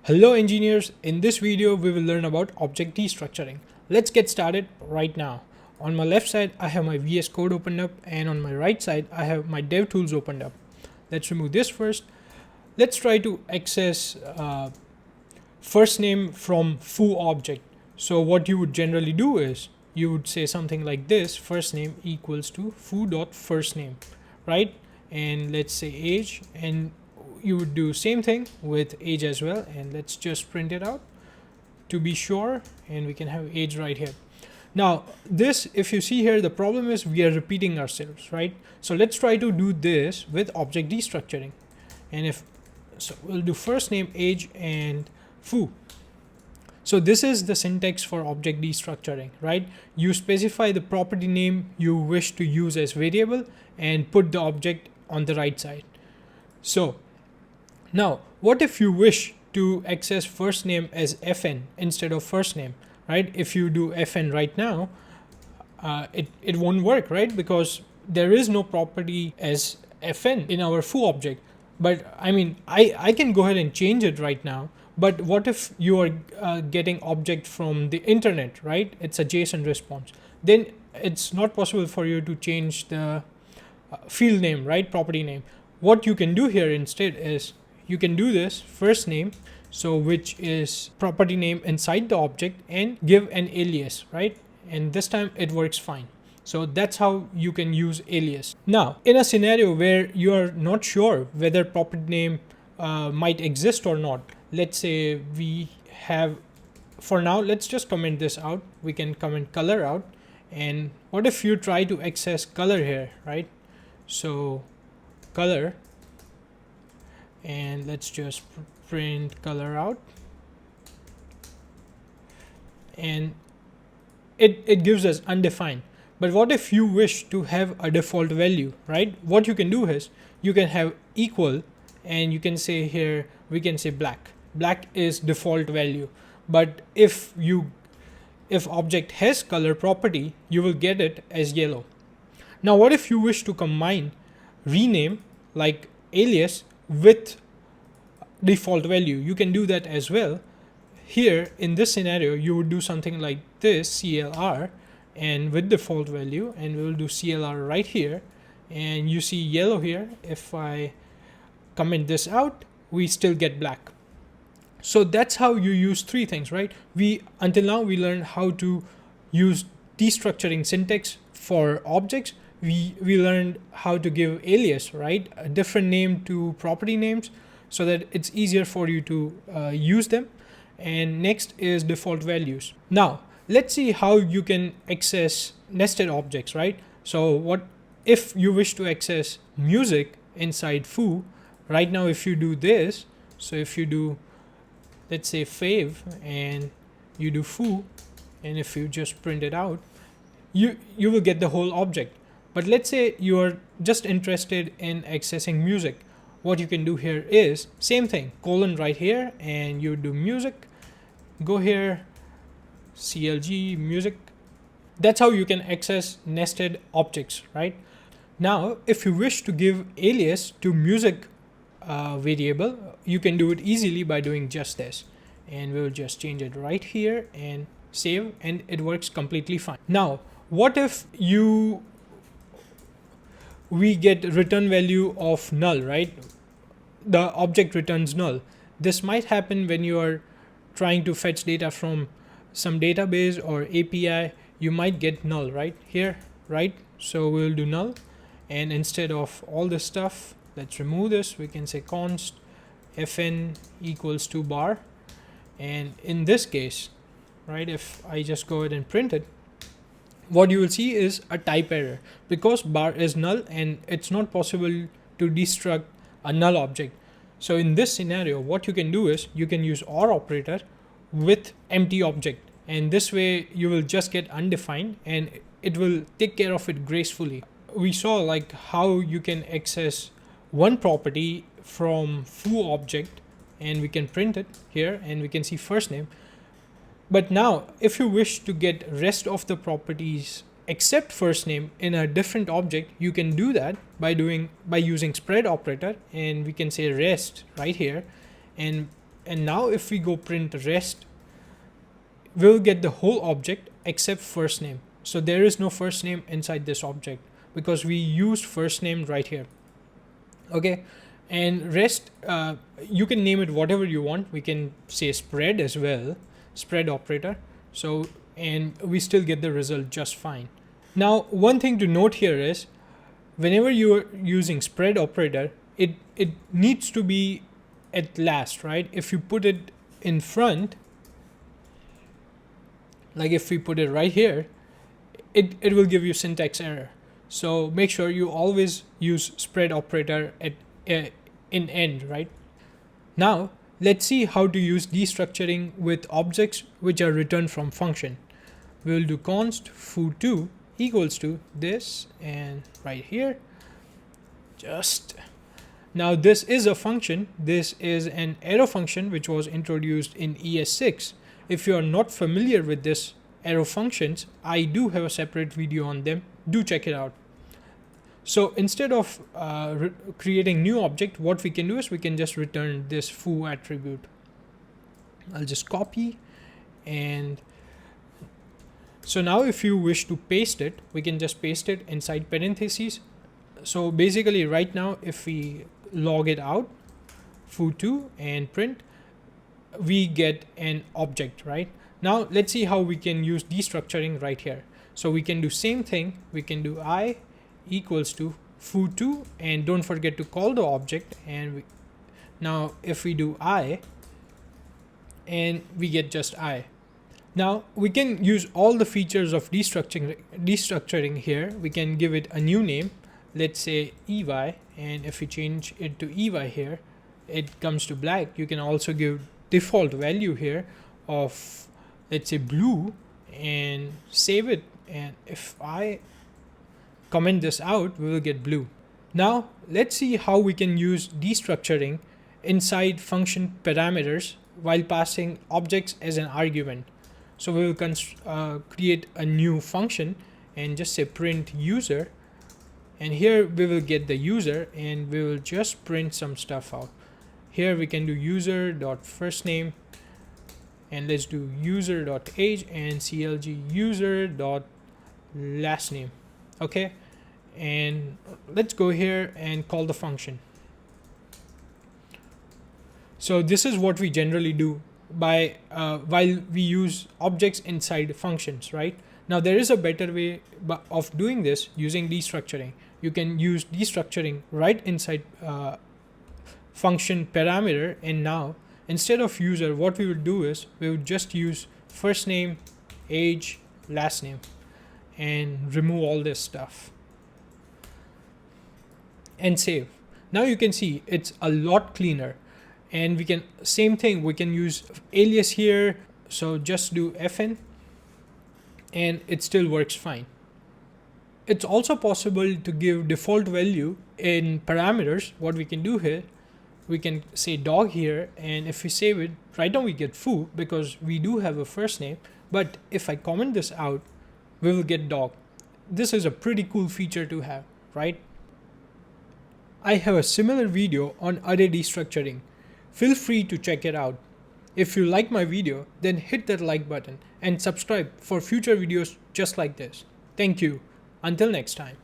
Hello engineers, in this video we will learn about object destructuring. Let's get started right now. On my left side I have my VS Code opened up, and on my right side I have my DevTools opened up. Let's remove this first. Let's try to access first name from foo object. So what you would generally do is you would say something like this: first name equals to foo.firstname, right? And let's say age, and you would do same thing with age as well, and let's just print it out to be sure, and we can have age right here. Now this, if you see here, the problem is we are repeating ourselves, right? So let's try to do this with object destructuring, and if so we'll do first name, age, and foo. So this is the syntax for object destructuring, right? You specify the property name you wish to use as variable and put the object on the right side. So now, what if you wish to access first name as fn instead of first name, right? If you do fn right now, it won't work, right? Because there is no property as fn in our foo object. But I mean, I can go ahead and change it right now. But what if you are getting object from the internet, right? It's a JSON response. Then it's not possible for you to change the field name, right? Property name. What you can do here instead is you can do this first name, so which is property name inside the object, and give an alias, right? And this time it works fine. So that's how you can use alias. Now in a scenario where you are not sure whether property name might exist or not, let's say we have, for now let's just comment this out. We can comment color out, and what if you try to access color here, right? So color, and let's just print color out, and it gives us undefined. But what if you wish to have a default value, right? What you can do is you can have equal, and you can say here, we can say black is default value. But if object has color property, you will get it as yellow. Now what if you wish to combine rename like alias with default value? You can do that as well. Here in this scenario you would do something like this, CLR, and with default value, and we will do CLR right here, and you see yellow here. If I comment this out, we still get black. So that's how you use three things, right? Until now we learned how to use destructuring syntax for objects. We learned how to give alias, right? A different name to property names so that it's easier for you to use them. And next is default values. Now let's see how you can access nested objects, right? So what if you wish to access music inside foo? Right now if you do this, so if you do, let's say fave, and you do foo, and if you just print it out, you will get the whole object. But let's say you are just interested in accessing music. What you can do here is same thing, colon right here, and you do music, go here, CLG music. That's how you can access nested objects, right? Now if you wish to give alias to music variable, you can do it easily by doing just this, and we'll just change it right here and save, and it works completely fine. Now what if we get return value of null, right? The object returns null. This might happen when you are trying to fetch data from some database or API. You might get null right here, right? So we'll do null, and instead of all this stuff, let's remove this. We can say const fn equals to bar, and in this case, right, if I just go ahead and print it, what you will see is a type error because bar is null and it's not possible to destruct a null object. So in this scenario, what you can do is you can use OR operator with empty object, and this way you will just get undefined and it will take care of it gracefully. We saw like how you can access one property from foo object, and we can print it here, and we can see first name. But now if you wish to get rest of the properties except first name in a different object, you can do that by using spread operator, and we can say rest right here, and And now if we go print rest, we'll get the whole object except first name. So there is no first name inside this object because we used first name right here. Okay, and rest, you can name it whatever you want. We can say spread as well, spread operator. So, and we still get the result just fine. Now, one thing to note here is whenever you are using spread operator, it needs to be at last, right? If you put it in front, like if we put it right here, it will give you syntax error. So make sure you always use spread operator at in end, right? Now let's see how to use destructuring with objects which are returned from function. We'll do const foo2 equals to this, and right here, just now this is a function. This is an arrow function which was introduced in ES6. If you are not familiar with this arrow functions, I do have a separate video on them. Do check it out. So instead of creating new object, what we can do is we can just return this foo attribute. I'll just copy, and so now if you wish to paste it, we can just paste it inside parentheses. So basically right now, if we log it out, foo2 and print, we get an object, right? Now let's see how we can use destructuring right here. So we can do same thing. We can do I equals to foo2, and don't forget to call the object. And now if we do I, and we get just I. Now we can use all the features of destructuring here. We can give it a new name. Let's say EY, and if we change it to EY here, it comes to black. You can also give default value here of, let's say, blue, and save it. And if I comment this out, we will get blue. Now let's see how we can use destructuring inside function parameters while passing objects as an argument. So we will create a new function and just say print user, and here we will get the user, and we will just print some stuff out. Here we can do user.firstname, and let's do user.age and clg user.lastname. Okay, and let's go here and call the function. So this is what we generally do by while we use objects inside functions, right? Now there is a better way of doing this using destructuring. You can use destructuring right inside function parameter, and now instead of user, what we would do is we would just use first name, age, last name, and remove all this stuff and save. Now you can see it's a lot cleaner. And we can, same thing, we can use alias here. So just do fn, and it still works fine. It's also possible to give default value in parameters. What we can do here, we can say dog here, and if we save it, right now we get foo because we do have a first name. But if I comment this out, we will get dog. This is a pretty cool feature to have, right? I have a similar video on array destructuring. Feel free to check it out. If you like my video, then hit that like button and subscribe for future videos just like this. Thank you. Until next time.